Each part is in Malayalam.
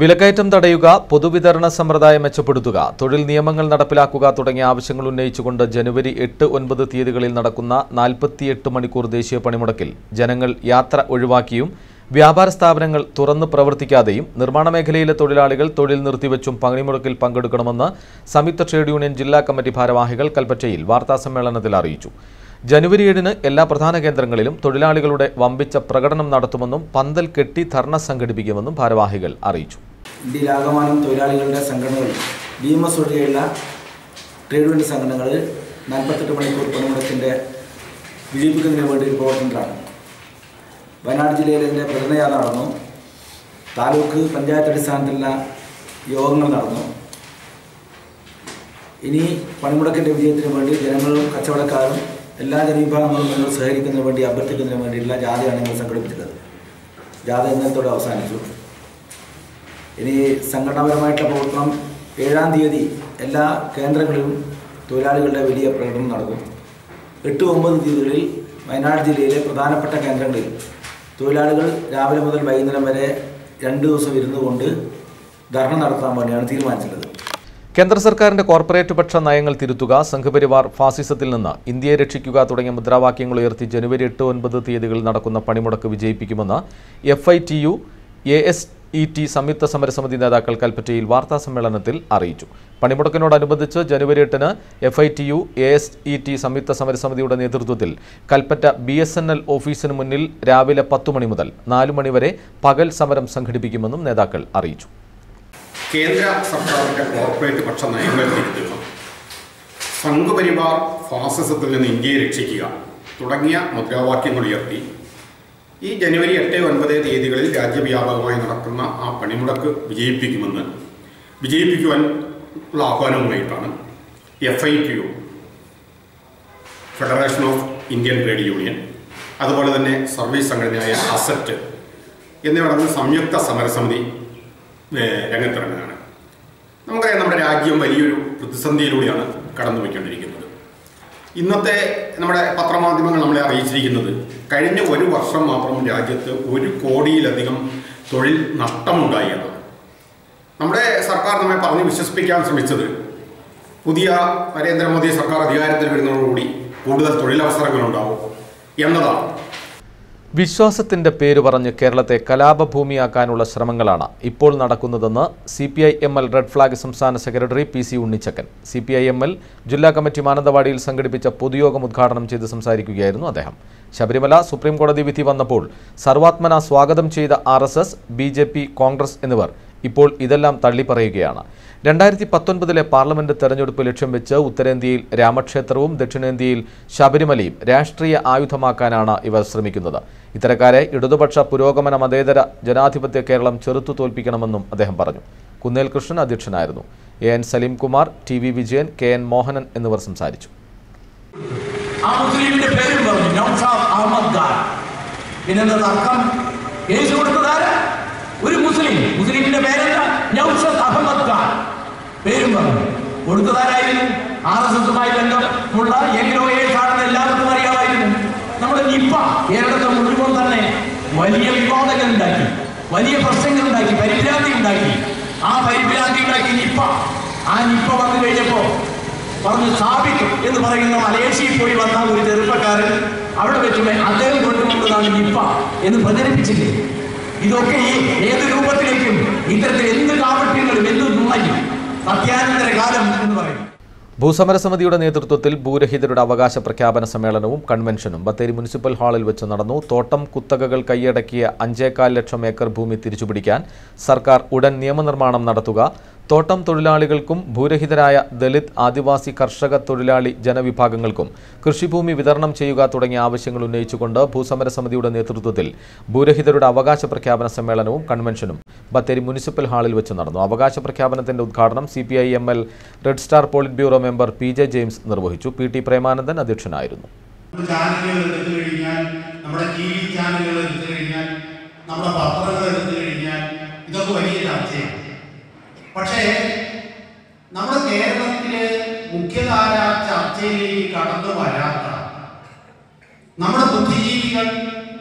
വിലക്കയറ്റം തടയുക, പൊതുവിതരണ സമ്പ്രദായം മെച്ചപ്പെടുത്തുക, തൊഴിൽ നിയമങ്ങൾ നടപ്പിലാക്കുക തുടങ്ങിയ ആവശ്യങ്ങൾ ഉന്നയിച്ചുകൊണ്ട് ജനുവരി 8-9 തീയതികളിൽ നടക്കുന്ന 48 മണിക്കൂർ ദേശീയ പണിമുടക്കിൽ ജനങ്ങൾ യാത്ര ഒഴിവാക്കിയും വ്യാപാര സ്ഥാപനങ്ങൾ തുറന്നു പ്രവർത്തിക്കാതെയും നിർമ്മാണ മേഖലയിലെ തൊഴിലാളികൾ തൊഴിൽ നിർത്തിവെച്ചും പണിമുടക്കിൽ പങ്കെടുക്കണമെന്ന് സംയുക്ത ട്രേഡ് യൂണിയൻ ജില്ലാ കമ്മിറ്റി ഭാരവാഹികൾ കൽപ്പറ്റയിൽ വാർത്താസമ്മേളനത്തിൽ അറിയിച്ചു. ജനുവരി 7-ന് എല്ലാ പ്രധാന കേന്ദ്രങ്ങളിലും തൊഴിലാളികളുടെ വമ്പിച്ച പ്രകടനം നടത്തുമെന്നും പന്തൽ കെട്ടി ധർണ സംഘടിപ്പിക്കുമെന്നും ഭാരവാഹികൾ അറിയിച്ചു. ഇന്ത്യയിലാകമാനം തൊഴിലാളികളുടെ സംഘടനകൾ BMS ഒഴികെയുള്ള ട്രേഡ് യൂണിയൻ സംഘടനകൾ 48 മണിക്കൂർ പണിമുടക്കിൻ്റെ വിജയിപ്പിക്കുന്നതിന് വേണ്ടി പ്രവർത്തനത്തിലാണ്. വയനാട് ജില്ലയിൽ ഇതിൻ്റെ പ്രകടനയാത്ര നടന്നു. താലൂക്ക് പഞ്ചായത്ത് അടിസ്ഥാനത്തിലുള്ള യോഗങ്ങൾ നടന്നു. ഇനി പണിമുടക്കിൻ്റെ വിജയത്തിന് വേണ്ടി ജനങ്ങളും കച്ചവടക്കാരും എല്ലാ ജനവിഭാഗങ്ങളും നിങ്ങൾ സഹകരിക്കുന്നതിന് വേണ്ടി അഭ്യർത്ഥിക്കുന്നതിന് വേണ്ടിയുള്ള ജാഥയാണ് നിങ്ങൾ സംഘടിപ്പിച്ചത്. ജാഥ ഇന്നലത്തോടെ അവസാനിച്ചു. ഇനി സംഘടനാപരമായിട്ടുള്ള പ്രവർത്തനം 7-ാം തീയതി എല്ലാ കേന്ദ്രങ്ങളിലും തൊഴിലാളികളുടെ വലിയ പ്രകടനം നടക്കും. 8-9 തീയതികളിൽ വയനാട് ജില്ലയിലെ പ്രധാനപ്പെട്ട കേന്ദ്രങ്ങളിൽ തൊഴിലാളികൾ രാവിലെ മുതൽ വൈകുന്നേരം വരെ 2 ദിവസം ഇരുന്നുകൊണ്ട് ധർണ നടത്താൻ വേണ്ടിയാണ് തീരുമാനിച്ചിട്ടുള്ളത്. കേന്ദ്ര സർക്കാരിന്റെ കോർപ്പറേറ്റ് പക്ഷ നയങ്ങൾ തിരുത്തുക, സംഘപരിവാർ ഫാസിസത്തിൽ നിന്ന് ഇന്ത്യയെ രക്ഷിക്കുക തുടങ്ങിയ മുദ്രാവാക്യങ്ങൾ ഉയർത്തി ജനുവരി 8-9 തീയതികളിൽ നടക്കുന്ന പണിമുടക്ക് വിജയിപ്പിക്കുമെന്ന് FITU ASET സംയുക്ത സമരസമിതി നേതാക്കൾ കൽപ്പറ്റയിൽ വാർത്താസമ്മേളനത്തിൽ അറിയിച്ചു. പണിമുടക്കിനോടനുബന്ധിച്ച് ജനുവരി 8-ന് FITU ASET സംയുക്ത സമരസമിതിയുടെ നേതൃത്വത്തിൽ കൽപ്പറ്റ BSNL ഓഫീസിന് മുന്നിൽ രാവിലെ 10 മണി മുതൽ 4 മണി വരെ പകൽ സമരം സംഘടിപ്പിക്കുമെന്നും നേതാക്കൾ അറിയിച്ചു. കേന്ദ്ര സർക്കാരിൻ്റെ കോർപ്പറേറ്റ് പക്ഷ നയങ്ങൾ തിരുത്തുക, സംഘപരിവാർ ഫാസിസത്തിൽ നിന്ന് ഇന്ത്യയെ രക്ഷിക്കുക തുടങ്ങിയ മുദ്രാവാക്യങ്ങൾ ഉയർത്തി ഈ ജനുവരി 8-9 തീയതികളിൽ രാജ്യവ്യാപകമായി നടക്കുന്ന ആ പണിമുടക്ക് വിജയിപ്പിക്കുവാനുള്ള ആഹ്വാനവുമായിട്ടാണ് FITU federation of Indian trade union, അതുപോലെ തന്നെ സർവീസ് സംഘടനയായ അസറ്റ് എന്നിവടങ്ങുന്ന സംയുക്ത സമരസമിതി രംഗത്തിറങ്ങുകയാണ്. നമുക്കറിയാം, നമ്മുടെ രാജ്യം വലിയൊരു പ്രതിസന്ധിയിലൂടെയാണ് കടന്നുപോയിക്കൊണ്ടിരിക്കുന്നത്. ഇന്നത്തെ നമ്മുടെ പത്രമാധ്യമങ്ങൾ നമ്മളെ അറിയിച്ചിരിക്കുന്നത് കഴിഞ്ഞ 1 വർഷം മാത്രം രാജ്യത്ത് 1 കോടിയിലധികം തൊഴിൽ നഷ്ടമുണ്ടായി എന്നാണ്. നമ്മുടെ സർക്കാർ നമ്മെ പറഞ്ഞ് വിശ്വസിപ്പിക്കാൻ ശ്രമിച്ചത് പുതിയ നരേന്ദ്രമോദി സർക്കാർ അധികാരത്തിൽ വരുന്നതോടുകൂടി കൂടുതൽ തൊഴിലവസരങ്ങളുണ്ടാവും എന്നതാണ്. വിശ്വാസത്തിന്റെ പേര് പറഞ്ഞ് കേരളത്തെ കലാപഭൂമിയാക്കാനുള്ള ശ്രമങ്ങളാണ് ഇപ്പോൾ നടക്കുന്നതെന്ന് CPI-ML റെഡ് ഫ്ലാഗ് സംസ്ഥാന സെക്രട്ടറി PC ഉണ്ണിച്ചക്കൻ. CPI-ML ജില്ലാ കമ്മിറ്റി മാനന്തവാടിയിൽ സംഘടിപ്പിച്ച പൊതുയോഗം ഉദ്ഘാടനം ചെയ്ത് സംസാരിക്കുകയായിരുന്നു അദ്ദേഹം. ശബരിമല സുപ്രീം കോടതി വിധി വന്നപ്പോൾ സർവാത്മന സ്വാഗതം ചെയ്ത RSS, BJP, കോൺഗ്രസ് എന്നിവർ ഇപ്പോൾ ഇതെല്ലാം തള്ളിപ്പറയുകയാണ്. 2019 പാർലമെന്റ് തെരഞ്ഞെടുപ്പ് ലക്ഷ്യം വെച്ച് ഉത്തരേന്ത്യയിൽ രാമക്ഷേത്രവും ദക്ഷിണേന്ത്യയിൽ ശബരിമലയും രാഷ്ട്രീയ ആയുധമാക്കാനാണ് ഇവർ ശ്രമിക്കുന്നത്. ഇത്തരക്കാരെ ഇടതുപക്ഷ പുരോഗമന മതേതര ജനാധിപത്യ കേരളം ചെറുത്തു തോൽപ്പിക്കണമെന്നും അദ്ദേഹം പറഞ്ഞു. കുന്നേൽ കൃഷ്ണൻ അധ്യക്ഷനായിരുന്നു. AN Salim Kumar, TV Vijayan, KN Mohanan എന്നിവർ സംസാരിച്ചു. ഒരു മുസ്ലിമിന്റെ പേരെന്താ? നൗഷദ് അഹമ്മദ് ഖാൻ പേരും പറഞ്ഞു. കൊടുത്തതാരായിരുന്നു? RSSുമായി ബന്ധമുള്ള NOAs ആണെന്ന് എല്ലാവർക്കും അറിയാമായിരുന്നു. നമ്മുടെ നിപ്പ കേരളത്തിൽ മുഴുവൻ തന്നെ വലിയ വിവാദങ്ങൾ ഉണ്ടാക്കി, വലിയ പ്രശ്നങ്ങൾ ഉണ്ടാക്കി, പരിഭ്രാന്തി ഉണ്ടാക്കി. ആ പരിഭ്രാന്തി ഉണ്ടാക്കി നിപ്പ വന്നു കഴിഞ്ഞപ്പോ പറഞ്ഞു സ്ഥാപിക്കും എന്ന് പറയുന്ന മലേഷ്യയിൽ പോയി വന്ന ഒരു ചെറുപ്പക്കാരൻ അവിടെ വെച്ചുള്ള അദ്ദേഹം കൊണ്ടുവന്നതാണ് നിപ്പ എന്ന് പ്രചരിപ്പിച്ചില്ലേ? ഇതൊക്കെ ഈ ഏത് രൂപത്തിലേക്കും ഇത്തരത്തിൽ എന്ത് കാപട്യങ്ങളും എന്ത് നുണയും സത്യാനന്തര കാലം എന്ന് പറയും. ഭൂസമരസമിതിയുടെ നേതൃത്വത്തിൽ ഭൂരഹിതരുടെ അവകാശ പ്രഖ്യാപന സമ്മേളനവും കൺവെൻഷനും ബത്തേരി മുനിസിപ്പൽ ഹാളിൽ വെച്ച് നടന്നു. തോട്ടം കുത്തകകൾ കൈയടക്കിയ 5.25 ലക്ഷം ഏക്കർ ഭൂമി തിരിച്ചുപിടിക്കാൻ സർക്കാർ ഉടൻ നിയമനിർമ്മാണം നടത്തുക, തോട്ടം തൊഴിലാളികൾക്കും ഭൂരഹിതരായ ദലിത്, ആദിവാസി, കർഷക തൊഴിലാളി ജനവിഭാഗങ്ങൾക്കും കൃഷിഭൂമി വിതരണം ചെയ്യുക തുടങ്ങിയ ആവശ്യങ്ങൾ ഉന്നയിച്ചുകൊണ്ട് ഭൂസമരസമിതിയുടെ നേതൃത്വത്തിൽ ഭൂരഹിതരുടെ അവകാശ പ്രഖ്യാപന സമ്മേളനവും കൺവെൻഷനും ബത്തേരി മുനിസിപ്പൽ ഹാളിൽ വെച്ച് നടന്നു. അവകാശ പ്രഖ്യാപനത്തിന്റെ ഉദ്ഘാടനം CPI-ML red star polit bureau member PJ James നിർവഹിച്ചു. PT പ്രേമാനന്ദൻ അധ്യക്ഷനായിരുന്നു. പക്ഷേ നമ്മുടെ കേരളത്തിലെ മുഖ്യധാര ചർച്ചയിലേക്ക് കടന്നു വരാത്ത നമ്മുടെ ബുദ്ധിജീവികൾ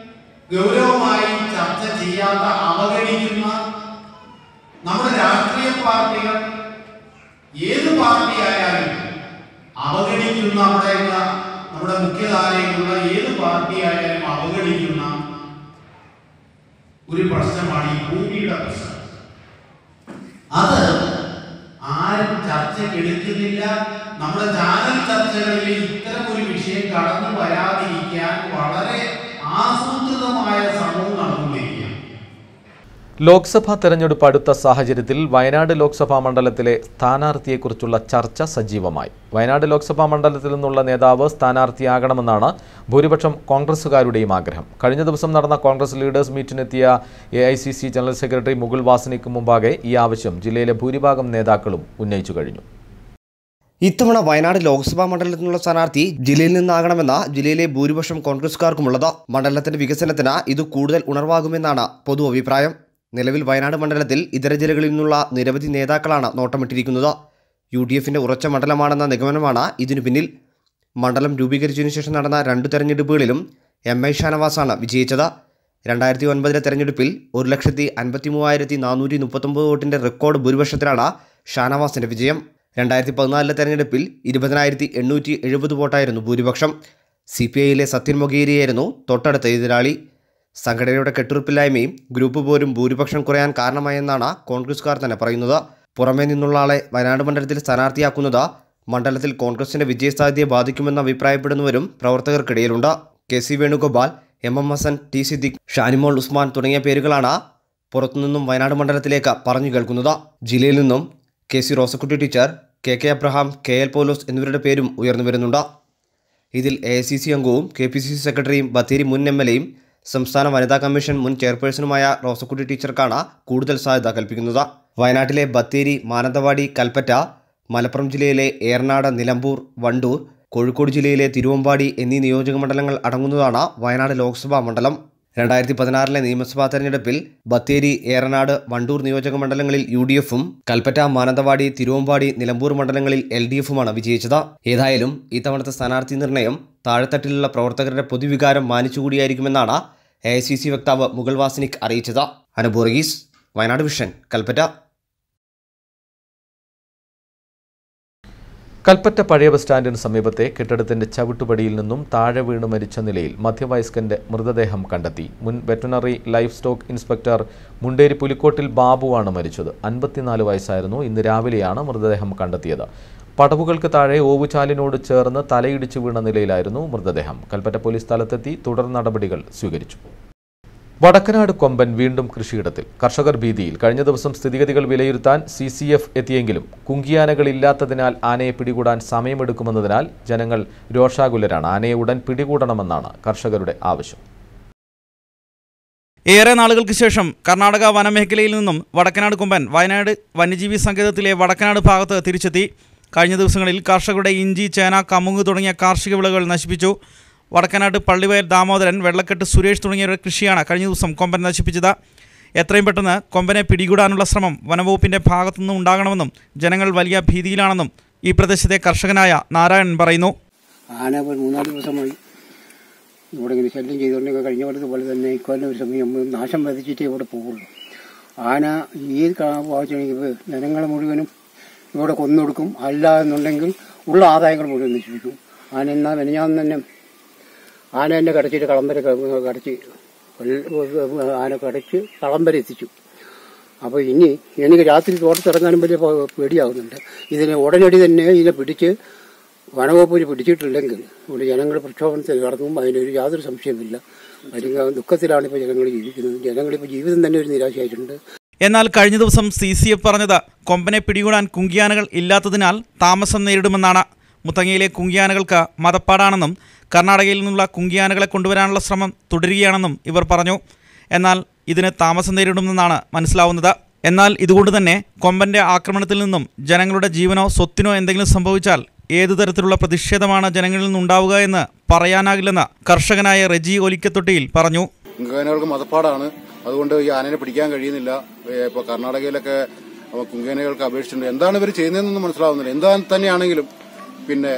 ഗൗരവമായി ചർച്ച ചെയ്യാത്ത അവഗണിക്കുന്ന പാർട്ടികൾ ഏത് പാർട്ടിയായാലും അവഗണിക്കുന്ന നമ്മുടെ മുഖ്യധാരയിലുള്ള ഏത് പാർട്ടിയായാലും അവഗണിക്കുന്ന ഒരു പ്രശ്നമാണ് ഈ ഭൂമിയുടെ പ്രശ്നം. അത് ആരും ചർച്ചയ്ക്കെടുക്കുന്നില്ല. നമ്മുടെ ചാനൽ ചർച്ചകളിൽ ഇത്തരം ഒരു വിഷയം കടന്നു വരാതിരിക്കാൻ വളരെ ആസൂത്രിതമായ ശ്രമവും നടന്നുകൊണ്ടിരിക്കുകയാണ്. ലോക്സഭാ തെരഞ്ഞെടുപ്പ് അടുത്ത സാഹചര്യത്തിൽ വയനാട് ലോക്സഭാ മണ്ഡലത്തിലെ സ്ഥാനാർത്ഥിയെക്കുറിച്ചുള്ള ചർച്ച സജീവമായി. വയനാട് ലോക്സഭാ മണ്ഡലത്തിൽ നിന്നുള്ള നേതാവ് സ്ഥാനാർത്ഥിയാകണമെന്നാണ് ഭൂരിപക്ഷം കോൺഗ്രസുകാരുടെയും ആഗ്രഹം. കഴിഞ്ഞ ദിവസം നടന്ന കോൺഗ്രസ് ലീഡേഴ്സ് മീറ്റിനെത്തിയ AICC ജനറൽ സെക്രട്ടറി മുകുൾ വാസനിക്ക് മുമ്പാകെ ഈ ആവശ്യം ജില്ലയിലെ ഭൂരിഭാഗം നേതാക്കളും ഉന്നയിച്ചു കഴിഞ്ഞു. ഇത്തവണ വയനാട് ലോക്സഭാ മണ്ഡലത്തിൽ നിന്നുള്ള സ്ഥാനാർത്ഥി ജില്ലയിൽ നിന്നാകണമെന്ന ജില്ലയിലെ ഭൂരിപക്ഷം കോൺഗ്രസുകാർക്കുമുള്ളത്. മണ്ഡലത്തിന്റെ വികസനത്തിന് ഇത് കൂടുതൽ ഉണർവാകുമെന്നാണ് പൊതു അഭിപ്രായം. നിലവിൽ വയനാട് മണ്ഡലത്തിൽ ഇതര ജില്ലകളിൽ നിന്നുള്ള നിരവധി നേതാക്കളാണ് നോട്ടമിട്ടിരിക്കുന്നത്. UDFന്റെ ഉറച്ച മണ്ഡലമാണെന്ന നിഗമനമാണ് ഇതിനു പിന്നിൽ. മണ്ഡലം രൂപീകരിച്ചതിനു ശേഷം നടന്ന 2 തെരഞ്ഞെടുപ്പുകളിലും MI ഷാനവാസാണ് വിജയിച്ചത്. 2009 തെരഞ്ഞെടുപ്പിൽ 1,53,439 വോട്ടിന്റെ റെക്കോർഡ് ഭൂരിപക്ഷത്തിലാണ് ഷാനവാസിന്റെ വിജയം. 2014 തെരഞ്ഞെടുപ്പിൽ 20,870 വോട്ടായിരുന്നു ഭൂരിപക്ഷം. CPIയിലെ സത്യൻ മൊഗേരിയായിരുന്നു തൊട്ടടുത്ത എതിരാളി. സംഘടനയുടെ കെട്ടുറപ്പില്ലായ്മയും ഗ്രൂപ്പ് പോരും ഭൂരിപക്ഷം കുറയാൻ കാരണമായെന്നാണ് കോൺഗ്രസുകാർ തന്നെ പറയുന്നത്. പുറമേ നിന്നുള്ള ആളെ വയനാട് മണ്ഡലത്തിൽ സ്ഥാനാർത്ഥിയാക്കുന്നത് മണ്ഡലത്തിൽ കോൺഗ്രസിന്റെ വിജയസാധ്യതയെ ബാധിക്കുമെന്ന് അഭിപ്രായപ്പെടുന്നവരും പ്രവർത്തകർക്കിടയിലുണ്ട്. KC Venugopal, MM Hasan, T Siddique, Shanimol Usman തുടങ്ങിയ പേരുകളാണ് പുറത്തുനിന്നും വയനാട് മണ്ഡലത്തിലേക്ക് പറഞ്ഞു കേൾക്കുന്നത്. ജില്ലയിൽ നിന്നും KC Rosakutty teacher, KK Abraham, KL പൗലോസ് എന്നിവരുടെ പേരും ഉയർന്നു വരുന്നുണ്ട്. ഇതിൽ AICC അംഗവും KPCC സെക്രട്ടറിയും ബത്തേരി മുൻ MLAയും സംസ്ഥാന വനിതാ കമ്മീഷൻ മുൻ ചെയർപേഴ്സണുമായ റോസക്കുട്ടി ടീച്ചർക്കാണ് കൂടുതൽ സാധ്യത കൽപ്പിക്കുന്നത്. വയനാട്ടിലെ ബത്തേരി, മാനന്തവാടി, കൽപ്പറ്റ, മലപ്പുറം ജില്ലയിലെ ഏറനാട്, നിലമ്പൂർ, വണ്ടൂർ, കോഴിക്കോട് ജില്ലയിലെ തിരുവമ്പാടി എന്നീ നിയോജക മണ്ഡലങ്ങൾ അടങ്ങുന്നതാണ് വയനാട് ലോക്സഭാ മണ്ഡലം. 2016 നിയമസഭാ തെരഞ്ഞെടുപ്പിൽ ബത്തേരി, ഏറനാട്, വണ്ടൂർ നിയോജക മണ്ഡലങ്ങളിൽ UDFും കൽപ്പറ്റ, മാനന്തവാടി, തിരുവമ്പാടി, നിലമ്പൂർ മണ്ഡലങ്ങളിൽ LDFുമാണ് വിജയിച്ചത്. ഏതായാലും ഇത്തവണത്തെ സ്ഥാനാർത്ഥി നിർണയം താഴെത്തട്ടിലുള്ള പ്രവർത്തകരുടെ പൊതുവികാരം മാനിച്ചുകൂടിയായിരിക്കുമെന്നാണ് AICC വക്താവ് മുകുൾ വാസനിക് അറിയിച്ചത്. അനുബോർഗീസ്, വയനാട് വിഷൻ, കൽപ്പറ്റ. കൽപ്പറ്റ പഴയ ബസ് സ്റ്റാൻഡിന് സമീപത്തെ കെട്ടിടത്തിന്റെ ചവിട്ടുപടിയിൽ നിന്നും താഴെ വീണ് മരിച്ച നിലയിൽ മധ്യവയസ്കന്റെ മൃതദേഹം കണ്ടെത്തി. മുൻ veterinary life stock inspector Munderi Pulikkottil ബാബുവാണ് മരിച്ചത്. 54 വയസ്സായിരുന്നു. ഇന്ന് രാവിലെയാണ് മൃതദേഹം കണ്ടെത്തിയത്. പടവുകൾക്ക് താഴെ ഓവുചാലിനോട് ചേർന്ന് തലയിടിച്ചു വീണ നിലയിലായിരുന്നു മൃതദേഹം. കൽപ്പറ്റ പോലീസ് സ്ഥലത്തെത്തി തുടർ നടപടികൾ സ്വീകരിച്ചു. വടക്കനാട് കൊമ്പൻ വീണ്ടും കൃഷിയിടത്തിൽ. കർഷകർ ഭീതിയിൽ. കഴിഞ്ഞ ദിവസം സ്ഥിതിഗതികൾ വിലയിരുത്താൻ CCF എത്തിയെങ്കിലും കുങ്കിയാനകളില്ലാത്തതിനാൽ ആനയെ പിടികൂടാൻ സമയമെടുക്കുമെന്നതിനാൽ ജനങ്ങൾ രോഷാകുലരാണ്. ആനയെ ഉടൻ പിടികൂടണമെന്നാണ് കർഷകരുടെ ആവശ്യം. ഏറെ നാളുകൾക്ക് ശേഷം കർണാടക വനമേഖലയിൽ നിന്നും വടക്കനാട് കൊമ്പൻ വയനാട് വന്യജീവി സങ്കേതത്തിലെ വടക്കനാട് ഭാഗത്ത് തിരിച്ചെത്തി. കഴിഞ്ഞ ദിവസങ്ങളിൽ കർഷകരുടെ ഇഞ്ചി, ചേന, കമുങ്ങ് തുടങ്ങിയ കാർഷിക വിളകൾ നശിപ്പിച്ചു. വടക്കനാട് പള്ളിവയൽ ദാമോദരൻ, വെള്ളക്കെട്ട് സുരേഷ് തുടങ്ങിയവരുടെ കൃഷിയാണ് കഴിഞ്ഞ ദിവസം കൊമ്പൻ നശിപ്പിച്ചത്. എത്രയും പെട്ടെന്ന് കൊമ്പനെ പിടികൂടാനുള്ള ശ്രമം വനംവകുപ്പിൻ്റെ ഭാഗത്തുനിന്നും ഉണ്ടാകണമെന്നും ജനങ്ങൾ വലിയ ഭീതിയിലാണെന്നും ഈ പ്രദേശത്തെ കർഷകനായ നാരായണൻ പറയുന്നു. ആന 3-4 ദിവസമായി ഇവിടെ ഇങ്ങനെ ശല്യം ചെയ്തുകൊണ്ടൊക്കെ കഴിഞ്ഞ പോലെ തന്നെ ഇക്കൊല്ലം ഒരു സമയം നാശം വിതച്ചിട്ടേ ഇവിടെ പോകുള്ളൂ. ആന ഏത് ഭാഗത്തുണ്ടെങ്കിൽ ജനങ്ങളെ മുഴുവനും ഇവിടെ കൊന്നൊടുക്കും. അല്ല എന്നുണ്ടെങ്കിൽ ഉള്ള ആദായങ്ങൾ മുഴുവൻ നശിപ്പിക്കും. ആന എന്നാൽ മെനഞ്ഞാന്ന് തന്നെ ആന എന്നെ കടച്ചിട്ട് കളമ്പര കടച്ച് ആന കടച്ച് കളമ്പര എത്തിച്ചു. അപ്പോൾ ഇനി എനിക്ക് രാത്രി തോട്ടത്തിറങ്ങാനും വലിയ പേടിയാകുന്നുണ്ട്. ഇതിനെ ഉടനടി തന്നെ ഇതിനെ പിടിച്ച് വനവകുപ്പിന് പിടിച്ചിട്ടില്ലെങ്കിൽ ഇവിടെ ജനങ്ങൾ പ്രക്ഷോഭനത്തിൽ നടത്തും. അതിനൊരു യാതൊരു സംശയമില്ല. വലിയ ദുഃഖത്തിലാണ് ഇപ്പോൾ ജനങ്ങൾ ജീവിക്കുന്നത്. ജനങ്ങളിപ്പോൾ ജീവിതം തന്നെ ഒരു നിരാശയായിട്ടുണ്ട്. എന്നാൽ കഴിഞ്ഞ ദിവസം CCF പറഞ്ഞത് കൊമ്പനെ പിടികൂടാൻ കുങ്കിയാനകൾ ഇല്ലാത്തതിനാൽ താമസം നേരിടുമെന്നാണ്. മുത്തങ്ങയിലെ കുങ്കിയാനകൾക്ക് മതപ്പാടാണെന്നും കർണാടകയിൽ നിന്നുള്ള കുങ്കിയാനകളെ കൊണ്ടുവരാനുള്ള ശ്രമം തുടരുകയാണെന്നും ഇവർ പറഞ്ഞു. എന്നാൽ ഇതിന് താമസം നേരിടുമെന്നാണ് മനസ്സിലാവുന്നത്. എന്നാൽ ഇതുകൊണ്ട് തന്നെ കൊമ്പൻ്റെ ആക്രമണത്തിൽ നിന്നും ജനങ്ങളുടെ ജീവനോ സ്വത്തിനോ എന്തെങ്കിലും സംഭവിച്ചാൽ ഏതു തരത്തിലുള്ള പ്രതിഷേധമാണ് ജനങ്ങളിൽ നിന്നുണ്ടാവുക എന്ന് പറയാനാകില്ലെന്ന് കർഷകനായ റെജി ഒലിക്കത്തൊട്ടിയിൽ പറഞ്ഞു. കുങ്കിയാനകൾക്ക് മതപ്പാടാണ്. അതുകൊണ്ട് ഈ ആനയെ പിടിക്കാൻ കഴിയുന്നില്ല. ഇപ്പോൾ കർണാടകയിലൊക്കെ കുങ്കിയാനകൾക്ക് അപേക്ഷിച്ചിട്ടുണ്ട്. എന്താണ് ഇവർ ചെയ്യുന്നതെന്നൊന്നും മനസ്സിലാവുന്നില്ല. എന്താ തന്നെയാണെങ്കിലും പിന്നെ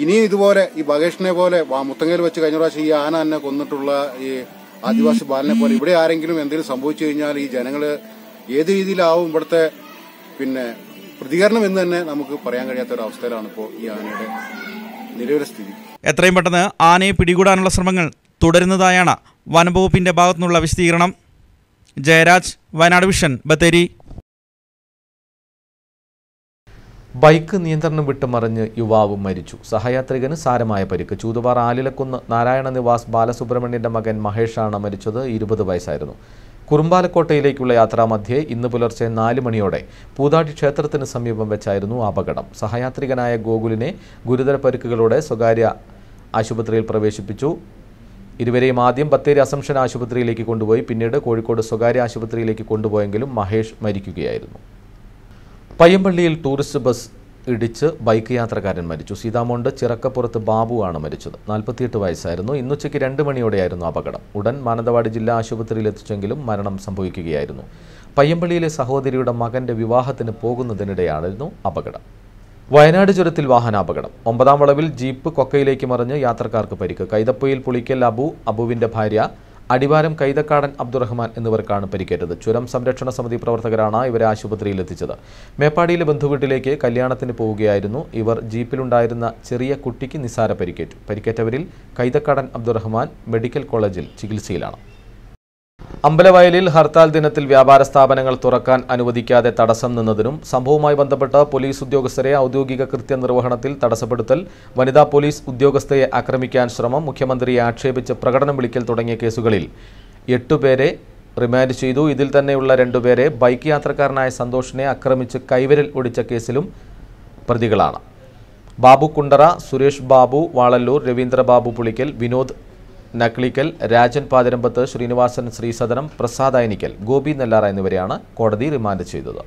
ഇനിയും ഇതുപോലെ ഈ ബഗേഷിനെ പോലെ മുത്തങ്ങയിൽ വെച്ച് കഴിഞ്ഞ പ്രാവശ്യം ഈ ആന തന്നെ കൊന്നിട്ടുള്ള ഈ ആദിവാസി ബാലനെ പോലെ ഇവിടെ ആരെങ്കിലും എന്തെങ്കിലും സംഭവിച്ചു കഴിഞ്ഞാൽ ഈ ജനങ്ങൾ ഏത് രീതിയിലാവും ഇവിടുത്തെ പിന്നെ പ്രതികരണം എന്ന് തന്നെ നമുക്ക് പറയാൻ കഴിയാത്ത ഒരു അവസ്ഥയിലാണ് ഇപ്പോൾ ഈ ആനയുടെ നിലവിലെ സ്ഥിതി. എത്രയും പെട്ടെന്ന് ആനയെ പിടികൂടാനുള്ള ശ്രമങ്ങൾ തുടരുന്നതായാണ് വനംവകുപ്പിന്റെ ഭാഗത്തുനിന്നുള്ള വിശദീകരണം. ജയരാജ്, വയനാട് വിഷൻ, ബത്തേരി. ബൈക്ക് നിയന്ത്രണം വിട്ട് മറിഞ്ഞ് യുവാവ് മരിച്ചു. സഹയാത്രികന് സാരമായ പരിക്ക്. ചൂതുപാറ ആലിലക്കുന്ന് നാരായണ നിവാസ് ബാലസുബ്രഹ്മണ്യന്റെ മകൻ മഹേഷാണ് മരിച്ചത്. 20 വയസ്സായിരുന്നു. കുറുമ്പാലക്കോട്ടയിലേക്കുള്ള യാത്രാമധ്യേ ഇന്ന് പുലർച്ചെ 4 മണിയോടെ പൂതാട്ടി ക്ഷേത്രത്തിന് സമീപം വെച്ചായിരുന്നു അപകടം. സഹയാത്രികനായ ഗോകുലിനെ ഗുരുതര പരിക്കുകളോടെ സ്വകാര്യ ആശുപത്രിയിൽ പ്രവേശിപ്പിച്ചു. ഇരുവരെയും ആദ്യം ബത്തേരി അസംഷൻ ആശുപത്രിയിലേക്ക് കൊണ്ടുപോയി, പിന്നീട് കോഴിക്കോട് സ്വകാര്യ ആശുപത്രിയിലേക്ക് കൊണ്ടുപോയെങ്കിലും മഹേഷ് മരിക്കുകയായിരുന്നു. പയ്യമ്പള്ളിയിൽ ടൂറിസ്റ്റ് ബസ് ഇടിച്ച് ബൈക്ക് യാത്രക്കാരൻ മരിച്ചു. സീതാമോണ്ട് ചിറക്കപ്പുറത്ത് ബാബുവാണ് മരിച്ചത്. 48 വയസ്സായിരുന്നു. ഇന്നുച്ചയ്ക്ക് 2 മണിയോടെയായിരുന്നു അപകടം. ഉടൻ മാനന്തവാടി ജില്ലാ ആശുപത്രിയിൽ എത്തിച്ചെങ്കിലും മരണം സംഭവിക്കുകയായിരുന്നു. പയ്യമ്പള്ളിയിലെ സഹോദരിയുടെ മകന്റെ വിവാഹത്തിന് പോകുന്നതിനിടെയായിരുന്നു അപകടം. വയനാട് ചുരത്തിൽ വാഹനാപകടം. 9-ാം വളവിൽ ജീപ്പ് കൊക്കയിലേക്ക് മറിഞ്ഞ് യാത്രക്കാർക്ക് പരിക്ക്. കൈതപ്പൊയിൽ പുളിക്കൽ അബുവിന്റെ ഭാര്യ അടിവാരം കൈതക്കാടൻ അബ്ദുറഹ്മാൻ എന്നിവർക്കാണ് പരിക്കേറ്റത്. ചുരം സംരക്ഷണ സമിതി പ്രവർത്തകരാണ് ഇവരെ ആശുപത്രിയിൽ എത്തിച്ചത്. മേപ്പാടിയിലെ ബന്ധുവീട്ടിലേക്ക് കല്യാണത്തിന് പോവുകയായിരുന്നു ഇവർ. ജീപ്പിലുണ്ടായിരുന്ന ചെറിയ കുട്ടിക്ക് നിസ്സാര പരിക്കേറ്റു. പരിക്കേറ്റവരിൽ കൈതക്കാടൻ അബ്ദുറഹ്മാൻ മെഡിക്കൽ കോളേജിൽ ചികിത്സയിലാണ്. അമ്പലവയലിൽ ഹർത്താൽ ദിനത്തിൽ വ്യാപാര സ്ഥാപനങ്ങൾ തുറക്കാൻ അനുവദിക്കാതെ തടസ്സം നിന്നതിനും സംഭവവുമായി ബന്ധപ്പെട്ട് പോലീസ് ഉദ്യോഗസ്ഥരെ ഔദ്യോഗിക കൃത്യനിർവഹണത്തിൽ തടസ്സപ്പെടുത്തൽ, വനിതാ പോലീസ് ഉദ്യോഗസ്ഥയെ ആക്രമിക്കാൻ ശ്രമം, മുഖ്യമന്ത്രിയെ ആക്ഷേപിച്ച് പ്രകടനം വിളിക്കൽ തുടങ്ങിയ കേസുകളിൽ 8 പേരെ റിമാൻഡ് ചെയ്തു. ഇതിൽ തന്നെയുള്ള 2 പേരെ ബൈക്ക് യാത്രക്കാരനായ സന്തോഷിനെ ആക്രമിച്ച് കൈവിരൽ ഒടിച്ച കേസിലും പ്രതികളാണ്. ബാബു കുണ്ടറ, സുരേഷ് ബാബു വാളല്ലൂർ, രവീന്ദ്രബാബു പുളിക്കൽ, വിനോദ് നക്ലിക്കൽ, രാജൻ പാതിരമ്പത്ത്, ശ്രീനിവാസൻ ശ്രീസദനം, പ്രസാദ് അയനിക്കൽ, ഗോപി നെല്ലാറ എന്നിവരെയാണ് കോടതി റിമാൻഡ് ചെയ്തത്.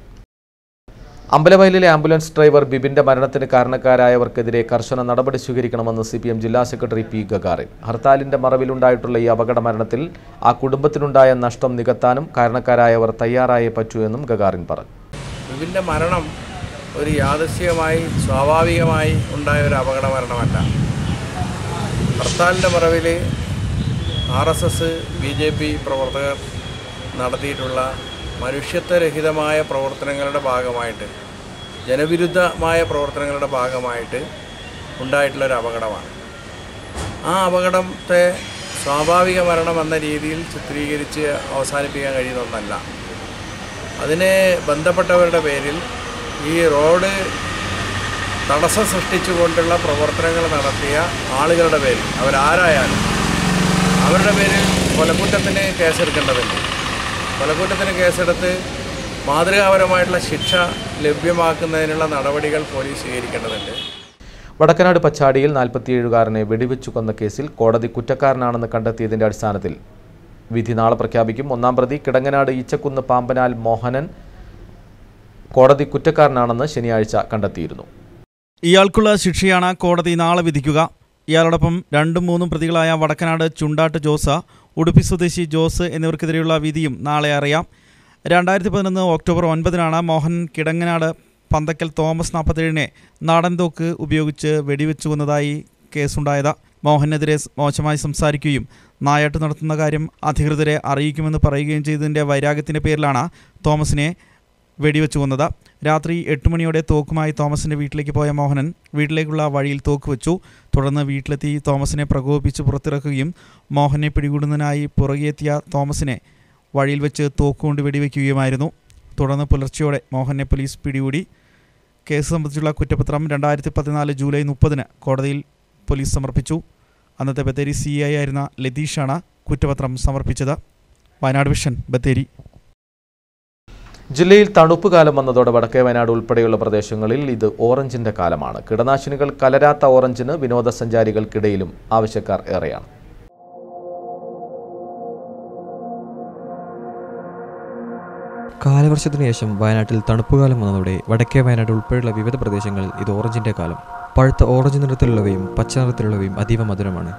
അമ്പലവയലിലെ ആംബുലൻസ് ഡ്രൈവർ ബിബിന്റെ മരണത്തിന് കാരണക്കാരായവർക്കെതിരെ കർശന നടപടി സ്വീകരിക്കണമെന്ന് CPM ജില്ലാ സെക്രട്ടറി P. ഗഗാറിൻ. ഹർത്താലിന്റെ മറവിലുണ്ടായിട്ടുള്ള ഈ അപകട മരണത്തിൽ ആ കുടുംബത്തിനുണ്ടായ നഷ്ടം നികത്താനും കാരണക്കാരായവർ തയ്യാറായേ പറ്റൂ എന്നും ഗഗാറിൻ പറഞ്ഞു. ബിബിന്റെ മരണം ഒരു യാദൃശ്ചികമായി സ്വാഭാവികമായി ഉണ്ടായ ഒരു അപകട മരണമല്ല. ഹർത്താലിന്റെ മറവിൽ RSS BJP പ്രവർത്തകർ നടത്തിയിട്ടുള്ള മനുഷ്യത്വരഹിതമായ പ്രവർത്തനങ്ങളുടെ ഭാഗമായിട്ട്, ജനവിരുദ്ധമായ പ്രവർത്തനങ്ങളുടെ ഭാഗമായിട്ട് ഉണ്ടായിട്ടുള്ളൊരു അപകടമാണ്. ആ അപകടത്തെ സ്വാഭാവിക മരണം എന്ന രീതിയിൽ ചിത്രീകരിച്ച് അവസാനിപ്പിക്കാൻ കഴിയുന്ന ഒന്നല്ല. അതിനെ ബന്ധപ്പെട്ടവരുടെ പേരിൽ ഈ റോഡ് തടസ്സം സൃഷ്ടിച്ചുകൊണ്ടുള്ള പ്രവർത്തനങ്ങൾ നടത്തിയ ആളുകളുടെ പേരിൽ അവരാരായാലും അവരുടെ പേരിൽ കൊലക്കുറ്റത്തിന് കേസെടുക്കേണ്ടതുണ്ട്. കൊലക്കുറ്റത്തിന് കേസെടുത്ത് മാതൃകാപരമായിട്ടുള്ള ശിക്ഷ ലഭ്യമാക്കുന്നതിനുള്ള നടപടികൾ പോലീസ് സ്വീകരിക്കേണ്ടതുണ്ട്. വടക്കനാട് പച്ചാടിയിൽ 47-കാരനെ വെടിവെച്ചു കൊന്ന കേസിൽ കോടതി കുറ്റക്കാരനാണെന്ന് കണ്ടെത്തിയതിന്റെ അടിസ്ഥാനത്തിൽ വിധി നാളെ പ്രഖ്യാപിക്കും. 1-ാം പ്രതി കിടങ്ങനാട് ഈച്ചക്കുന്ന് പാമ്പനാൽ മോഹനൻ കോടതി കുറ്റക്കാരനാണെന്ന് ശനിയാഴ്ച കണ്ടെത്തിയിരുന്നു. ഇയാൾക്കുള്ള ശിക്ഷയാണ് കോടതി നാളെ വിധിക്കുക. ഇയാളോടൊപ്പം 2-3 പ്രതികളായ വടക്കനാട് ചുണ്ടാട്ട് ജോസ്, ഉടുപ്പി സ്വദേശി ജോസ് എന്നിവർക്കെതിരെയുള്ള വിധിയും നാളെ അറിയാം. 2011 ഒക്ടോബർ 9-നാണ് മോഹൻ കിടങ്ങനാട് പന്തക്കൽ തോമസ് 47-നെ നാടൻ തോക്ക് ഉപയോഗിച്ച് വെടിവെച്ചു കൊന്നതായി കേസുണ്ടായത്. മോഹനെതിരെ മോശമായി സംസാരിക്കുകയും നായാട്ട് നടത്തുന്ന കാര്യം അധികൃതരെ അറിയിക്കുമെന്ന് പറയുകയും ചെയ്തതിൻ്റെ വൈരാഗ്യത്തിൻ്റെ പേരിലാണ് തോമസിനെ വെടിവെച്ചു കൊന്നത്. രാത്രി 8 മണിയോടെ തോക്കുമായി തോമസിൻ്റെ വീട്ടിലേക്ക് പോയ മോഹനൻ വീട്ടിലേക്കുള്ള വഴിയിൽ തോക്ക് വെച്ചു. തുടർന്ന് വീട്ടിലെത്തി തോമസിനെ പ്രകോപിപ്പിച്ച് പുറത്തിറക്കുകയും മോഹനെ പിടികൂടുന്നതിനായി പുറകെത്തിയ തോമസിനെ വഴിയിൽ വെച്ച് തോക്കുകൊണ്ട് വെടിവെക്കുകയുമായിരുന്നു. തുടർന്ന് പുലർച്ചെയോടെ മോഹനെ പോലീസ് പിടികൂടി. കേസ് സംബന്ധിച്ചുള്ള കുറ്റപത്രം 2014 ജൂലൈ 30-ന് കോടതിയിൽ പോലീസ് സമർപ്പിച്ചു. അന്നത്തെ ബത്തേരി CI ആയിരുന്ന ലതീഷാണ് കുറ്റപത്രം സമർപ്പിച്ചത്. വയനാട് വിഷൻ, ബത്തേരി. ജില്ലയിൽ തണുപ്പ് കാലം വന്നതോടെ വടക്കേ വയനാട് ഉൾപ്പെടെയുള്ള പ്രദേശങ്ങളിൽ ഇത് ഓറഞ്ചിന്റെ കാലമാണ്. കീടനാശിനികൾ കലരാത്ത ഓറഞ്ചിന് വിനോദസഞ്ചാരികൾക്കിടയിലും ആവശ്യക്കാർ ഏറെയാണ്. കാലവർഷത്തിന് ശേഷം വയനാട്ടിൽ തണുപ്പുകാലം വന്നതോടെ വടക്കേ വയനാട് ഉൾപ്പെടെയുള്ള വിവിധ പ്രദേശങ്ങളിൽ ഇത് ഓറഞ്ചിന്റെ കാലം. പഴുത്ത ഓറഞ്ച് നിറത്തിലുള്ളവയും പച്ച നിറത്തിലുള്ളവയും അതീവ മധുരമാണ്.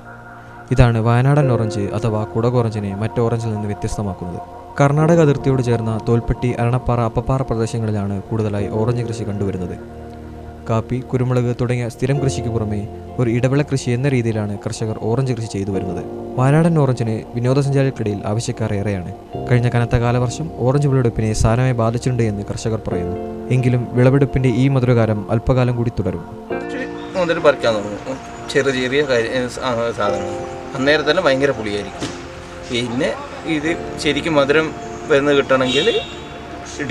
ഇതാണ് വയനാടൻ ഓറഞ്ച് അഥവാ കുടക് ഓറഞ്ചിനെ മറ്റ് ഓറഞ്ചിൽ നിന്ന് വ്യത്യസ്തമാക്കുന്നത്. കർണാടക അതിർത്തിയോട് ചേർന്ന തോൽപ്പെട്ടി, അരണപ്പാറ, അപ്പപ്പാറ പ്രദേശങ്ങളിലാണ് കൂടുതലായി ഓറഞ്ച് കൃഷി കണ്ടുവരുന്നത്. കാപ്പി, കുരുമുളക് തുടങ്ങിയ സ്ഥിരം കൃഷിക്ക് പുറമെ ഒരു ഇടവിള കൃഷി എന്ന രീതിയിലാണ് കർഷകർ ഓറഞ്ച് കൃഷി ചെയ്തു വരുന്നത്. വയനാടൻ ഓറഞ്ചിന് വിനോദസഞ്ചാരികൾക്കിടയിൽ ആവശ്യക്കാർ ഏറെയാണ്. കഴിഞ്ഞ കനത്ത കാലവർഷം ഓറഞ്ച് വിളവെടുപ്പിനെ സാരമായി ബാധിച്ചിട്ടുണ്ട് എന്ന് കർഷകർ പറയുന്നു. എങ്കിലും വിളവെടുപ്പിൻ്റെ ഈ മധുരകാലം അല്പകാലം കൂടി തുടരും. മുതൽ പറിക്കാൻ തുടങ്ങും. ചെറിയ സാധനങ്ങൾ അന്നേരം തന്നെ ഭയങ്കര പുളിയായിരിക്കും. പിന്നെ ഇത് ശരിക്കും മധുരം വരുന്നത് കിട്ടണമെങ്കിൽ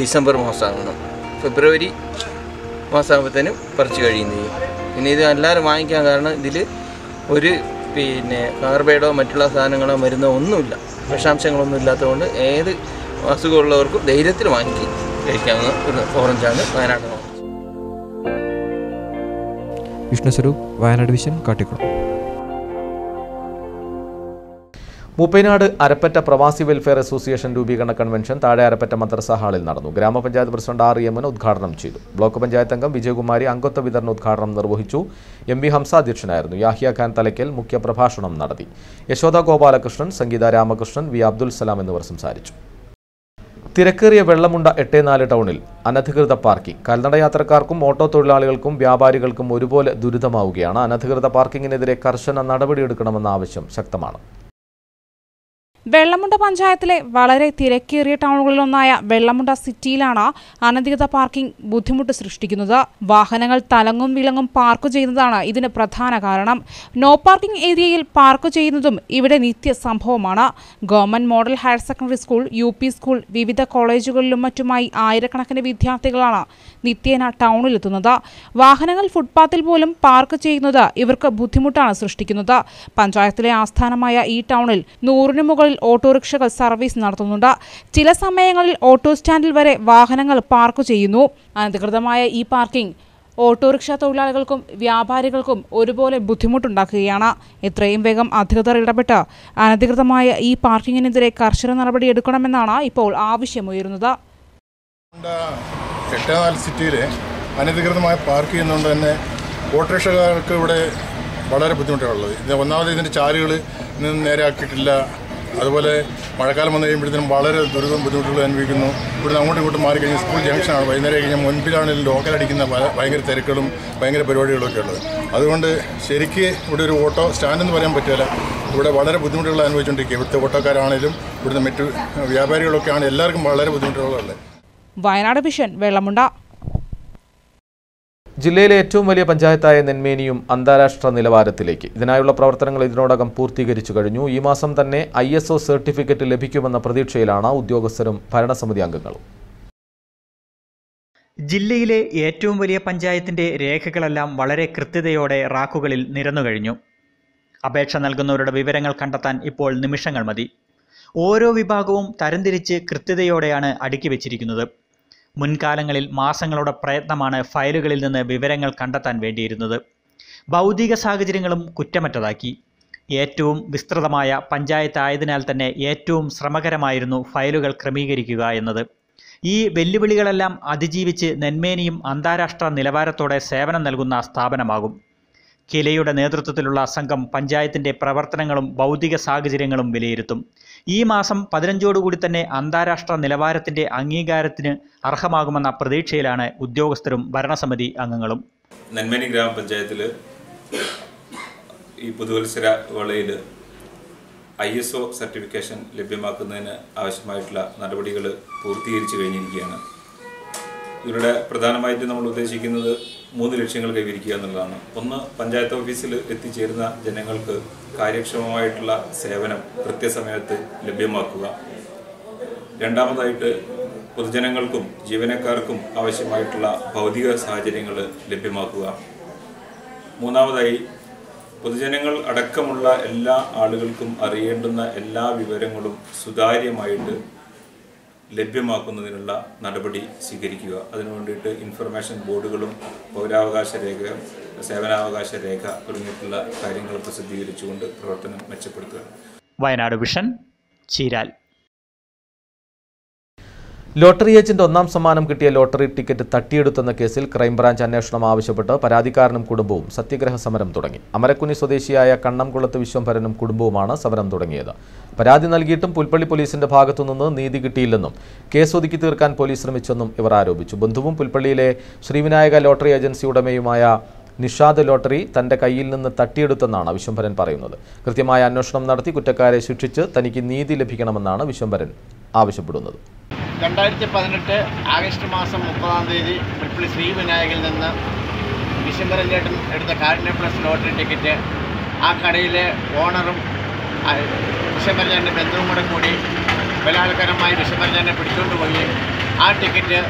ഡിസംബർ മാസമാകണം. ഫെബ്രുവരി മാസമാകുമ്പോഴത്തേനും പറിച്ച് കഴിയുന്നത്. പിന്നെ ഇത് എല്ലാവരും വാങ്ങിക്കാൻ കാരണം ഇതിൽ ഒരു കാർബൈഡോ മറ്റുള്ള സാധനങ്ങളോ മരുന്നോ ഒന്നുമില്ല, വിഷാംശങ്ങളൊന്നും ഇല്ലാത്തതുകൊണ്ട് ഏത് അസുഖമുള്ളവർക്കും ധൈര്യത്തിൽ വാങ്ങി കഴിക്കാവുന്ന ഒരു ഓറഞ്ചാണ് വയനാട് ഓറഞ്ച്. വിഷ്ണു സ്വരൂപ്, വയനാട് വിഷൻ, കാട്ടിക്കുളം. മൂപ്പൈനാട് അരപ്പറ്റ പ്രവാസി വെൽഫെയർ അസോസിയേഷൻ രൂപീകരണ കൺവെൻഷൻ താഴെ അരപ്പറ്റ മദ്രസ ഹാളിൽ നടന്നു. ഗ്രാമപഞ്ചായത്ത് പ്രസിഡന്റ് ആർ യമൻ ഉദ്ഘാടനം ചെയ്തു. ബ്ലോക്ക് പഞ്ചായത്ത് അംഗം വിജയകുമാരി അംഗത്വ വിതരണ ഉദ്ഘാടനം നിർവഹിച്ചു. MV ഹംസ അധ്യക്ഷനായിരുന്നു. യാഹിയ ഖാൻ തലയ്ക്കൽ മുഖ്യപ്രഭാഷണം നടത്തി. യശോദ ഗോപാലകൃഷ്ണൻ, സംഗീത രാമകൃഷ്ണൻ, വി അബ്ദുൽ സലാം എന്നിവർ സംസാരിച്ചു. തിരക്കേറിയ വെള്ളമുണ്ട 84 ടൗണിൽ അനധികൃത പാർക്കിംഗ്. കാൽനടയാത്രക്കാർക്കും ഓട്ടോ തൊഴിലാളികൾക്കും വ്യാപാരികൾക്കും ഒരുപോലെ ദുരിതമാവുകയാണ്. അനധികൃത പാർക്കിങ്ങിനെതിരെ കർശന നടപടിയെടുക്കണമെന്ന ആവശ്യം ശക്തമാണ്. വെള്ളമുണ്ട പഞ്ചായത്തിലെ വളരെ തിരക്കേറിയ ടൗണുകളിലൊന്നായ വെള്ളമുണ്ട സിറ്റിയിലാണ് അനധികൃത പാർക്കിംഗ് ബുദ്ധിമുട്ട് സൃഷ്ടിക്കുന്നത്. വാഹനങ്ങൾ തലങ്ങും വിലങ്ങും പാർക്ക് ചെയ്യുന്നതാണ് ഇതിന് പ്രധാന കാരണം. നോ പാർക്കിംഗ് ഏരിയയിൽ പാർക്ക് ചെയ്യുന്നതും ഇവിടെ നിത്യ സംഭവമാണ്. Government model higher secondary school, UP school, വിവിധ കോളേജുകളിലും മറ്റുമായി ആയിരക്കണക്കിന് വിദ്യാർത്ഥികളാണ് നിത്യേന ടൗണിലെത്തുന്നത്. വാഹനങ്ങൾ ഫുട്പാത്തിൽ പോലും പാർക്ക് ചെയ്യുന്നത് ഇവർക്ക് ബുദ്ധിമുട്ടാണ് സൃഷ്ടിക്കുന്നത്. പഞ്ചായത്തിലെ ആസ്ഥാനമായ ഈ ടൗണിൽ 100-ന് മുകളിൽ ഓട്ടോറിക്ഷകൾ സർവീസ് നടത്തുന്നുണ്ട്. ചില സമയങ്ങളിൽ ഓട്ടോ സ്റ്റാൻഡിൽ വരെ വാഹനങ്ങൾ പാർക്ക് ചെയ്യുന്നു. അനധികൃതമായ ഈ പാർക്കിംഗ് ഓട്ടോറിക്ഷ തൊഴിലാളികൾക്കും വ്യാപാരികൾക്കും ഒരുപോലെ ബുദ്ധിമുട്ടുണ്ടാക്കുകയാണ്. എത്രയും വേഗം അധികൃതർ ഇടപെട്ട് അനധികൃതമായ ഈ പാർക്കിങ്ങിനെതിരെ കർശന നടപടിയെടുക്കണമെന്നാണ് ഇപ്പോൾ ആവശ്യമുയരുന്നത്. 84 സിറ്റിയിൽ അനധികൃതമായി പാർക്ക് ചെയ്യുന്നതുകൊണ്ട് തന്നെ ഓട്ടോറിക്ഷക്കാർക്ക് ഇവിടെ വളരെ ബുദ്ധിമുട്ടുള്ളത്. ഒന്നാമത് ഇതിൻ്റെ ചാലുകൾ നേരെയാക്കിയിട്ടില്ല. അതുപോലെ മഴക്കാലം വന്നു കഴിയുമ്പോഴത്തേനും വളരെ ബുദ്ധിമുട്ടുകൾ അനുഭവിക്കുന്നു. ഇവിടുന്ന് അങ്ങോട്ടും ഇങ്ങോട്ടും മാറി കഴിഞ്ഞാൽ സ്കൂൾ ജംഗ്ഷനാണ്. വൈകുന്നേരം കഴിഞ്ഞാൽ മുൻപിലാണെങ്കിൽ ലോക്കലടിക്കുന്ന ഭയങ്കര തിരക്കുകളും ഭയങ്കര പരിപാടികളൊക്കെ ഉള്ളത്. അതുകൊണ്ട് ശരിക്ക് ഇവിടെ ഒരു ഓട്ടോ സ്റ്റാൻഡെന്ന് പറയാൻ പറ്റില്ല. ഇവിടെ വളരെ ബുദ്ധിമുട്ടുകൾ അനുഭവിച്ചുകൊണ്ടിരിക്കുക. ഇവിടുത്തെ ഓട്ടോക്കാരാണെങ്കിലും ഇവിടുത്തെ മറ്റു വ്യാപാരികളൊക്കെ ആണ് എല്ലാവർക്കും വളരെ ബുദ്ധിമുട്ടുകളുള്ളത്. വയനാട് വിഷൻ, വെള്ളമുണ്ട. ജില്ലയിലെ ഏറ്റവും വലിയ പഞ്ചായത്തായ നെന്മേനിയും അന്താരാഷ്ട്ര നിലവാരത്തിലേക്ക്. ഇതിനായുള്ള പ്രവർത്തനങ്ങൾ ഇതിനോടകം പൂർത്തീകരിച്ചു കഴിഞ്ഞു. ഈ മാസം തന്നെ ISO സർട്ടിഫിക്കറ്റ് ലഭിക്കുമെന്ന പ്രതീക്ഷയിലാണ് ഉദ്യോഗസ്ഥരും ഭരണസമിതി അംഗങ്ങളും. ജില്ലയിലെ ഏറ്റവും വലിയ പഞ്ചായത്തിന്റെ രേഖകളെല്ലാം വളരെ കൃത്യതയോടെ റാക്കുകളിൽ നിരന്നു കഴിഞ്ഞു. അപേക്ഷ നൽകുന്നവരുടെ വിവരങ്ങൾ കണ്ടെത്താൻ ഇപ്പോൾ നിമിഷങ്ങൾ മതി. ഓരോ വിഭാഗവും തരംതിരിച്ച് കൃത്യതയോടെയാണ് അടുക്കി വച്ചിരിക്കുന്നത്. മുൻകാലങ്ങളിൽ മാസങ്ങളുടെ പ്രയത്നമാണ് ഫയലുകളിൽ നിന്ന് വിവരങ്ങൾ കണ്ടെത്താൻ വേണ്ടിയിരുന്നത്. ഭൗതിക സാഹചര്യങ്ങളും കുറ്റമറ്റതാക്കി. ഏറ്റവും വിസ്തൃതമായ പഞ്ചായത്തായതിനാൽ തന്നെ ഏറ്റവും ശ്രമകരമായിരുന്നു ഫയലുകൾ ക്രമീകരിക്കുക എന്നത്. ഈ വെല്ലുവിളികളെല്ലാം അതിജീവിച്ച് നെന്മേനിയും അന്താരാഷ്ട്ര നിലവാരത്തോടെ സേവനം നൽകുന്ന സ്ഥാപനമാകും. കിലയുടെ നേതൃത്വത്തിലുള്ള സംഘം പഞ്ചായത്തിൻ്റെ പ്രവർത്തനങ്ങളും ഭൗതിക സാഹചര്യങ്ങളും വിലയിരുത്തും. ഈ മാസം 15ഓടുകൂടി തന്നെ അന്താരാഷ്ട്ര നിലവാരത്തിൻ്റെ അംഗീകാരത്തിന് അർഹമാകുമെന്ന പ്രതീക്ഷയിലാണ് ഉദ്യോഗസ്ഥരും ഭരണസമിതി അംഗങ്ങളും. നെന്മേനി ഗ്രാമപഞ്ചായത്തിൽ ഈ പുതുവത്സര വേളയിൽ ISO സർട്ടിഫിക്കേഷൻ ലഭ്യമാക്കുന്നതിന് ആവശ്യമായിട്ടുള്ള നടപടികൾ പൂർത്തീകരിച്ചു കഴിഞ്ഞിരിക്കുകയാണ്. ഇവരുടെ പ്രധാനമായിട്ടും നമ്മൾ ഉദ്ദേശിക്കുന്നത് 3 ലക്ഷ്യങ്ങൾ കൈവരിക്കുക എന്നുള്ളതാണ്. ഒന്ന്, പഞ്ചായത്ത് ഓഫീസിൽ എത്തിച്ചേരുന്ന ജനങ്ങൾക്ക് കാര്യക്ഷമമായിട്ടുള്ള സേവനം കൃത്യസമയത്ത് ലഭ്യമാക്കുക. രണ്ടാമതായിട്ട്, പൊതുജനങ്ങൾക്കും ജീവനക്കാർക്കും ആവശ്യമായിട്ടുള്ള ഭൗതിക സാഹചര്യങ്ങൾ ലഭ്യമാക്കുക. മൂന്നാമതായി, പൊതുജനങ്ങൾ അടക്കമുള്ള എല്ലാ ആളുകൾക്കും അറിയേണ്ടുന്ന എല്ലാ വിവരങ്ങളും സുതാര്യമായിട്ട് ലഭ്യമാക്കുന്നതിനുള്ള നടപടി സ്വീകരിക്കുക. അതിനു വേണ്ടിയിട്ട് ഇൻഫർമേഷൻ ബോർഡുകളും പൗരാവകാശ രേഖ, സേവനാവകാശ രേഖ തുടങ്ങിയിട്ടുള്ള കാര്യങ്ങൾ പ്രസിദ്ധീകരിച്ചുകൊണ്ട് പ്രവർത്തനം മെച്ചപ്പെടുത്തുക. Wayanad vision, Cheeral. Lottery agent 1ാം സമ്മാനം കിട്ടിയ ലോട്ടറി ടിക്കറ്റ് തട്ടിയെടുത്തെന്ന കേസിൽ ക്രൈംബ്രാഞ്ച് അന്വേഷണം ആവശ്യപ്പെട്ട് പരാതിക്കാരനും കുടുംബവും സത്യഗ്രഹ സമരം തുടങ്ങി. അമരക്കുനി സ്വദേശിയായ കണ്ണംകുളത്ത് വിശ്വംഭരനും കുടുംബവുമാണ് സമരം തുടങ്ങിയത്. പരാതി നൽകിയിട്ടും പുൽപ്പള്ളി പോലീസിന്റെ ഭാഗത്തുനിന്ന് നീതി കിട്ടിയില്ലെന്നും കേസ് ഒതുക്കി തീർക്കാൻ പോലീസ് ശ്രമിച്ചെന്നും ഇവർ ആരോപിച്ചു. ബന്ധുവും പുൽപ്പള്ളിയിലെ Sri Vinayaka lottery agency ഉടമയുമായ Nishad lottery തന്റെ കയ്യിൽ നിന്ന് തട്ടിയെടുത്തെന്നാണ് വിശ്വംഭരൻ പറയുന്നത്. കൃത്യമായ അന്വേഷണം നടത്തി കുറ്റക്കാരെ ശിക്ഷിച്ച് തനിക്ക് നീതി ലഭിക്കണമെന്നാണ് വിശ്വംഭരൻ ആവശ്യപ്പെടുന്നത്. 2018 ആഗസ്റ്റ് മാസം 30-ാം തീയതി പുൽപ്പള്ളി ശ്രീവിനായകിൽ നിന്ന് ഡിസംബറിൽ എടുത്ത കാരുണ്യ പ്ലസ് ലോട്ടറി ടിക്കറ്റ് ആ കടയിലെ ഓണറും ഡിസംബറിൽ ബന്ധുവും കൂടെ കൂടി ബലാത്കാരമായി ഡിസംബറിൽ പിടിച്ചുകൊണ്ട് പോവുകയും ആ ടിക്കറ്റ്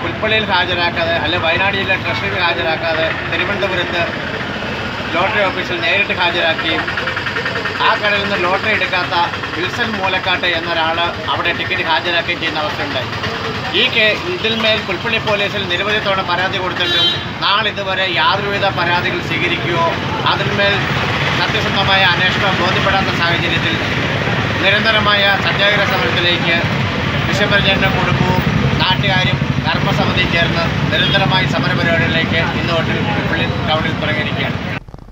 പുൽപ്പള്ളിയിൽ ഹാജരാക്കാതെ അല്ലെ വയനാട് ജില്ലാ ട്രഷറിയിൽ ഹാജരാക്കാതെ തിരുവനന്തപുരത്ത് ലോട്ടറി ഓഫീസിൽ നേരിട്ട് ഹാജരാക്കുകയും ആ കടയിൽ നിന്ന് ലോട്ടറി എടുക്കാത്ത വിൽസൺ മൂലക്കാട്ട് എന്നൊരാൾ അവിടെ ടിക്കറ്റ് ഹാജരാക്കുകയും ചെയ്യുന്ന അവസ്ഥയുണ്ടായി. ഇതിന്മേൽ പുൽപ്പള്ളി പോലീസിൽ നിരവധി തവണ പരാതി കൊടുത്തിട്ടും നാളിതുവരെ യാതൊരുവിധ പരാതികൾ സ്വീകരിക്കുകയോ അതിന്മേൽ സത്യസന്ധമായ അന്വേഷണം ബോധ്യപ്പെടാത്ത സാഹചര്യത്തിൽ നിരന്തരമായ സത്യാഗ്രഹ സമരത്തിലേക്ക് ഡിസംബർ ജനന കുടുംബവും നാട്ടുകാരും കർമ്മസമിതിയും ചേർന്ന് നിരന്തരമായ സമരപരിപാടികളിലേക്ക് ഇന്ന് പുൽപ്പള്ളി ടൗണിൽ തുടങ്ങിയിരിക്കുകയാണ്.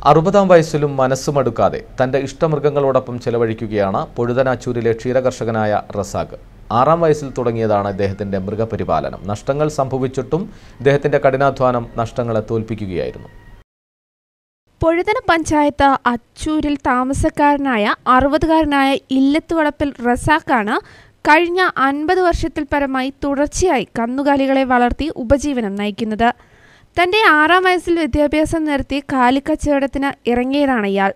60-ാം വയസ്സിലും മനസ്സുമടുക്കാതെ തന്റെ ഇഷ്ടമൃഗങ്ങളോടൊപ്പം ചെലവഴിക്കുകയാണ് പൊഴുതനാച്ചൂരിലെ ക്ഷീരകർഷകനായ റസാഖ്. 6-ാം വയസ്സിൽ തുടങ്ങിയതാണ് ഇദ്ദേഹത്തിന്റെ മൃഗപരിപാലനം. നഷ്ടങ്ങൾ സംഭവിച്ചിട്ടും ഇദ്ദേഹത്തിന്റെ കഠിനാധ്വാനം നഷ്ടങ്ങളെ തോൽപ്പിക്കുകയായിരുന്നു. പൊഴുതന പഞ്ചായത്ത് അച്ചൂരിൽ താമസക്കാരനായ 60-കാരനായ ഇല്ലത്തുവളപ്പിൽ റസാഖാണ് കഴിഞ്ഞ 50 വർഷത്തിൽ പരമായി തുടർച്ചയായി കന്നുകാലികളെ വളർത്തി ഉപജീവനം നയിക്കുന്നത്. തൻ്റെ 6-ാം വയസ്സിൽ വിദ്യാഭ്യാസം നിർത്തി കാലിക്കച്ചവടത്തിന് ഇറങ്ങിയതാണ് ഇയാൾ.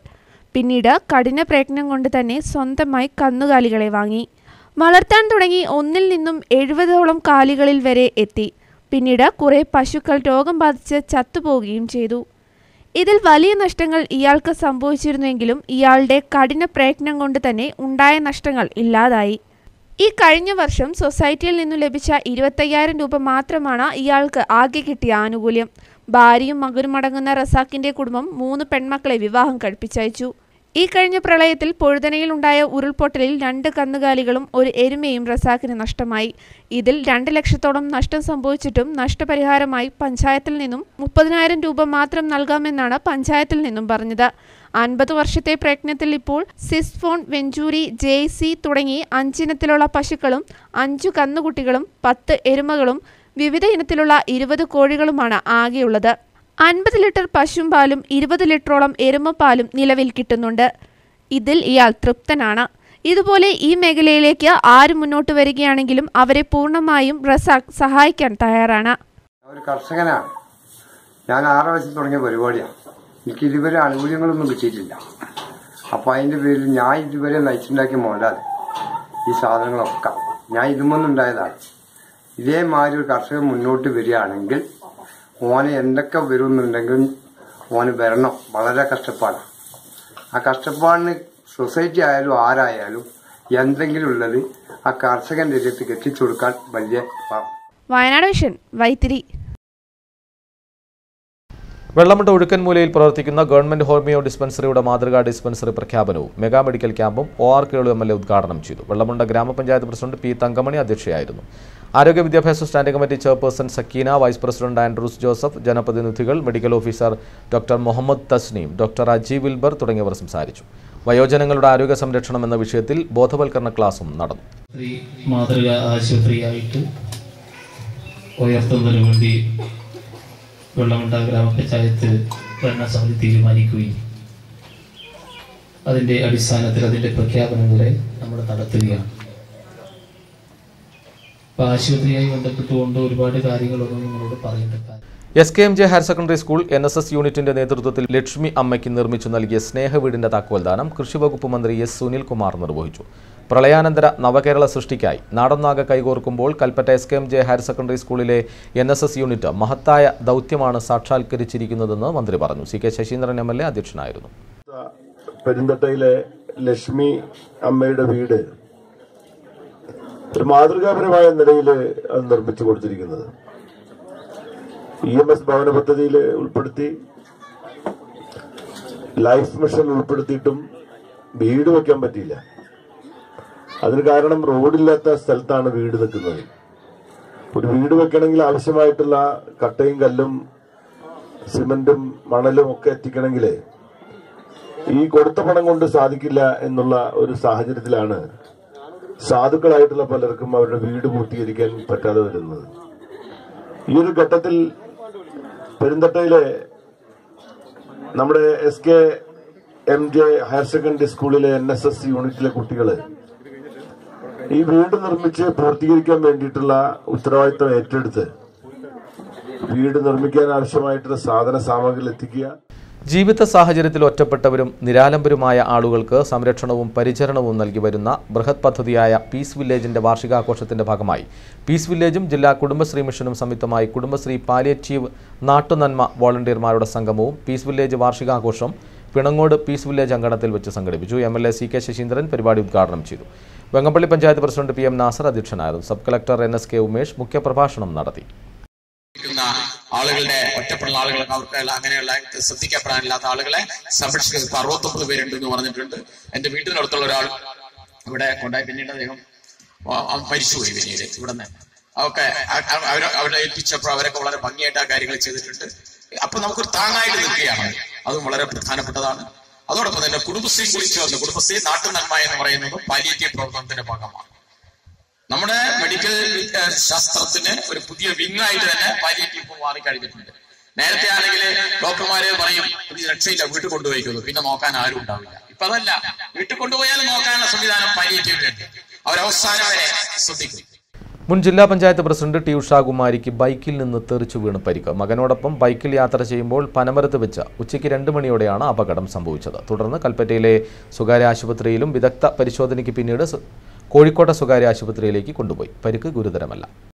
പിന്നീട് കഠിന പ്രയത്നം കൊണ്ട് തന്നെ സ്വന്തമായി കന്നുകാലികളെ വാങ്ങി വളർത്താൻ തുടങ്ങി. 1-ൽ നിന്നും 70ഓളം കാലികളിൽ വരെ എത്തി. പിന്നീട് കുറേ പശുക്കൾ രോഗം ബാധിച്ച് ചത്തുപോവുകയും ചെയ്തു. ഇതിൽ വലിയ നഷ്ടങ്ങൾ ഇയാൾക്ക് സംഭവിച്ചിരുന്നെങ്കിലും ഇയാളുടെ കഠിന പ്രയത്നം കൊണ്ട് തന്നെ ഉണ്ടായ നഷ്ടങ്ങൾ ഇല്ലാതായി. ഈ കഴിഞ്ഞ വർഷം സൊസൈറ്റിയിൽ നിന്നു ലഭിച്ച 25,000 രൂപ മാത്രമാണ് ഇയാൾക്ക് ആകെ കിട്ടിയ ആനുകൂല്യം. ഭാര്യയും മകനും അടങ്ങുന്ന റസാഖിന്റെ കുടുംബം 3 പെൺമക്കളെ വിവാഹം കഴിപ്പിച്ചയച്ചു. ഈ കഴിഞ്ഞ പ്രളയത്തിൽ പൊഴുതനയിൽ ഉണ്ടായ ഉരുൾപൊട്ടലിൽ 2 കന്നുകാലികളും 1 എരുമയും റസാഖിന് നഷ്ടമായി. ഇതിൽ 2 ലക്ഷത്തോളം നഷ്ടം സംഭവിച്ചിട്ടും നഷ്ടപരിഹാരമായി പഞ്ചായത്തിൽ നിന്നും 30,000 രൂപ മാത്രം നൽകാമെന്നാണ് പഞ്ചായത്തിൽ നിന്നും പറഞ്ഞത്. 50 വർഷത്തെ പ്രയത്നത്തിൽ ഇപ്പോൾ സിസ്ഫോൺ, വെഞ്ചൂരി, ജെയ്സി തുടങ്ങി 5 ഇനത്തിലുള്ള പശുക്കളും 5 കന്നുകുട്ടികളും 10 എരുമകളും വിവിധ ഇനത്തിലുള്ള 20 കോഴികളുമാണ് ആകെയുള്ളത്. 50 ലിറ്റർ പശുപാലും 20 ലിറ്ററോളം എരുമപ്പാലും നിലവിൽ കിട്ടുന്നുണ്ട്. ഇതിൽ ഇയാൾ തൃപ്തനാണ്. ഇതുപോലെ ഈ മേഖലയിലേക്ക് ആര് മുന്നോട്ട് വരികയാണെങ്കിലും അവരെ പൂർണ്ണമായും റസാഖ് സഹായിക്കാൻ തയ്യാറാണ്. ഒരു കർഷകനാണ്. ഞാൻ 6 വയസ്സിൽ തുടങ്ങിയ പരിപാടിയാണ്. എനിക്ക് ഇതുവരെ ആനുകൂല്യങ്ങളൊന്നും കിട്ടിയിട്ടില്ല. അപ്പോൾ അതിൻ്റെ പേരിൽ ഞാൻ ഇതുവരെ നയിച്ചുണ്ടാക്കിയ മുതലാണ് ഈ സാധനങ്ങളൊക്കെ. ഞാൻ ഇതുമൊന്നുണ്ടായതാണ്. ഇതേമാതിരി ഒരു കർഷകൻ മുന്നോട്ട് വരികയാണെങ്കിൽ ഓന് എന്തൊക്കെ വരുന്നുണ്ടെങ്കിലും ഓന് വരണം. വളരെ കഷ്ടപ്പാടാണ്. ആ കഷ്ടപ്പാടിന് സൊസൈറ്റി ആയാലും ആരായാലും എന്തെങ്കിലും ഉള്ളത് ആ കർഷകന്റെ രംഗത്തേക്ക് എത്തിച്ചു കൊടുക്കാൻ വലിയ. വയനാട് വിഷൻ, വൈത്തിരി. വെള്ളമുണ്ട ഒഴുക്കൻമൂലയിൽ പ്രവർത്തിക്കുന്ന ഗവൺമെന്റ് ഹോമിയോ ഡിസ്പെൻസറിയുടെ മാതൃകാ ഡിസ്പെൻസറി പ്രഖ്യാപനവും മെഗാ മെഡിക്കൽ ക്യാമ്പും OR കേളു MLA ഉദ്ഘാടനം ചെയ്തു. വെള്ളമുണ്ട ഗ്രാമപഞ്ചായത്ത് പ്രസിഡന്റ് P. തങ്കമണി അധ്യക്ഷയായിരുന്നു. ആരോഗ്യ വിദ്യാഭ്യാസ standing committee chairperson Sakeena, vice president Andrews Joseph, ജനപ്രതിനിധികൾ, medical officer doctor Muhammad Tasneem, doctor Aji Wilber തുടങ്ങിയവർ സംസാരിച്ചു. വയോജനങ്ങളുടെ ആരോഗ്യ സംരക്ഷണം എന്ന വിഷയത്തിൽ ബോധവൽക്കരണ ക്ലാസും നടന്നു. മാതൃകാ ആശുപത്രിയായിട്ട് ഉയർത്തുന്നതിനു വേണ്ടി വെള്ളമുണ്ട ഗ്രാമപഞ്ചായത്ത് ഭരണസമിതി തീരുമാനിക്കുകയും അതിൻ്റെ അടിസ്ഥാനത്തിൽ അതിൻ്റെ പ്രഖ്യാപനങ്ങളെ നമ്മൾ നടത്തുകയാണ്. അപ്പോൾ ആശുപത്രിയായി ബന്ധപ്പെട്ടുകൊണ്ട് ഒരുപാട് കാര്യങ്ങളൊന്നും നിങ്ങളോട് പറയേണ്ട. SKMJ higher secondary school NSS യൂണിറ്റിന്റെ നേതൃത്വത്തിൽ ലക്ഷ്മി അമ്മയ്ക്ക് നിർമ്മിച്ചു നൽകിയ സ്നേഹവീടിന്റെ താക്കോൽദാനം കൃഷിവകുപ്പ് മന്ത്രി S. സുനിൽകുമാർ നിർവഹിച്ചു. പ്രളയാനന്തര നവകേരള സൃഷ്ടിക്കായി നാടൊന്നാകെ കൈകോർക്കുമ്പോൾ കൽപ്പറ്റ SKMJ ഹയർ സെക്കൻഡറി സ്കൂളിലെ NSS യൂണിറ്റ് മഹത്തായ ദൗത്യമാണ് സാക്ഷാത്കരിച്ചിരിക്കുന്നതെന്ന് മന്ത്രി പറഞ്ഞു. CK ശശീന്ദ്രൻ MLA അധ്യക്ഷനായിരുന്നു. പെരിന്തട്ടയിലെ ലക്ഷ്മി അമ്മയുടെ വീട് ഒരു മാതൃകാപരമായ നിലയിൽ അത് നിർമ്മിച്ചു കൊടുത്തിരിക്കുന്നത് EMS ഭവന പദ്ധതിയിൽ ഉൾപ്പെടുത്തി, ലൈഫ് മിഷൻ ഉൾപ്പെടുത്തിയിട്ടും വീട് വെക്കാൻ പറ്റിയില്ല. അതിന് കാരണം റോഡില്ലാത്ത സ്ഥലത്താണ് വീട് നിൽക്കുന്നത്. ഒരു വീട് വെക്കണമെങ്കിൽ ആവശ്യമായിട്ടുള്ള കട്ടയും കല്ലും സിമന്റും മണലും ഒക്കെ എത്തിക്കണമെങ്കിൽ ഈ കൊടുത്ത പണം കൊണ്ട് സാധിക്കില്ല എന്നുള്ള ഒരു സാഹചര്യത്തിലാണ് സാധുക്കളായിട്ടുള്ള പലർക്കും അവരുടെ വീട് പൂർത്തീകരിക്കാൻ പറ്റാതെ വരുന്നത്. ഈ ഒരു ഘട്ടത്തിൽ പെരിന്തട്ടയിലെ നമ്മുടെ SKMJ ഹയർ സെക്കൻഡറി സ്കൂളിലെ NSS യൂണിറ്റിലെ കുട്ടികള് ഈ വീട് നിർമ്മിച്ച് പൂർത്തീകരിക്കാൻ വേണ്ടിയിട്ടുള്ള ഉത്തരവാദിത്തം ഏറ്റെടുത്ത് വീട് നിർമ്മിക്കാൻ ആവശ്യമായിട്ടുള്ള സാധന സാമഗ്രികൾ എത്തിക്കുക. ജീവിത സാഹചര്യത്തിൽ ഒറ്റപ്പെട്ടവരും നിരാലംബരുമായ ആളുകൾക്ക് സംരക്ഷണവും പരിചരണവും നൽകി വരുന്ന ബൃഹത് പദ്ധതിയായ പീസ് വില്ലേജിന്റെ വാർഷികാഘോഷത്തിന്റെ ഭാഗമായി പീസ് വില്ലേജും ജില്ലാ കുടുംബശ്രീ മിഷനും സംയുക്തമായി കുടുംബശ്രീ പാലിയേറ്റീവ് നാട്ടുനന്മ വോളണ്ടിയർമാരുടെ സംഗമവും പീസ് വില്ലേജ് വാർഷികാഘോഷം പിണങ്ങോട് പീസ് വില്ലേജ് അങ്കണത്തിൽ വെച്ച് സംഘടിപ്പിച്ചു. MLA CK ശശീന്ദ്രൻ പരിപാടി ഉദ്ഘാടനം ചെയ്തു. വെങ്ങപ്പള്ളി പഞ്ചായത്ത് പ്രസിഡന്റ് PM നാസർ അധ്യക്ഷനായിരുന്നു. സബ് കളക്ടർ NSK ഉമേഷ് മുഖ്യപ്രഭാഷണം നടത്തി. ആളുകളുടെ ഒറ്റപ്പെടുന്ന ആളുകൾക്ക് അവർക്ക് അങ്ങനെയുള്ള ശ്രദ്ധിക്കപ്പെടാനില്ലാത്ത ആളുകളെ സംരക്ഷിക്കുന്നത് 69 പേരുണ്ട് എന്ന് പറഞ്ഞിട്ടുണ്ട്. എന്റെ വീട്ടിനടുത്തുള്ള ഒരാൾ ഇവിടെ കൊണ്ടായി പിന്നീട് അദ്ദേഹം മരിച്ചുപോയി. പിന്നീട് ഇവിടെ നിന്ന് ഒക്കെ അവരെ ഏൽപ്പിച്ചപ്പോൾ അവരൊക്കെ വളരെ ഭംഗിയായിട്ട് ആ കാര്യങ്ങൾ ചെയ്തിട്ടുണ്ട്. അപ്പൊ നമുക്കൊരു താങ്ങായിട്ട് നിൽക്കുകയാണ്. അതും വളരെ പ്രധാനപ്പെട്ടതാണ്. അതോടൊപ്പം തന്നെ കുടുംബശ്രീ വിളിച്ചു വന്നു. കുടുംബശ്രീ നാട്ടുനന്മ എന്ന് പറയുന്നത് പാലിയേറ്റീവ് പ്രവർത്തനത്തിന്റെ ഭാഗമാണ്. നമ്മുടെ മെഡിക്കൽ ശാസ്ത്രത്തിന് ഒരു പുതിയ വിങ്ങായിട്ട് തന്നെ പാലിയേറ്റീവ് മാറിക്കഴിഞ്ഞിട്ടുണ്ട്. നേരത്തെ ആണെങ്കിൽ ഡോക്ടർമാരെ പറയും ഇത് രക്ഷയില്ല, വീട്ടിൽ കൊണ്ടുപോയിക്കുന്നു, പിന്നെ നോക്കാൻ ആരും ഉണ്ടാവില്ല. ഇപ്പൊ അതല്ല, വീട്ടിൽ കൊണ്ടുപോയാലും നോക്കാനുള്ള സംവിധാനം പാലിയേറ്റീവിലുണ്ട്. അവരവസാനം വരെ ശ്രദ്ധിക്കും. മുൻ ജില്ലാ പഞ്ചായത്ത് പ്രസിഡന്റ് ടി ഉഷാകുമാരിക്ക് ബൈക്കിൽ നിന്ന് തെറിച്ചു വീണ് പരിക്ക്. മകനോടൊപ്പം ബൈക്കിൽ യാത്ര ചെയ്യുമ്പോൾ പനമരത്ത് വെച്ച് ഉച്ചയ്ക്ക് 2 മണിയോടെയാണ് അപകടം സംഭവിച്ചത്. തുടർന്ന് കൽപ്പറ്റയിലെ സ്വകാര്യ ആശുപത്രിയിലും വിദഗ്ധ പരിശോധനയ്ക്ക് പിന്നീട് കോഴിക്കോട്ടെ സ്വകാര്യ ആശുപത്രിയിലേക്ക് കൊണ്ടുപോയി. പരിക്ക് ഗുരുതരമല്ല.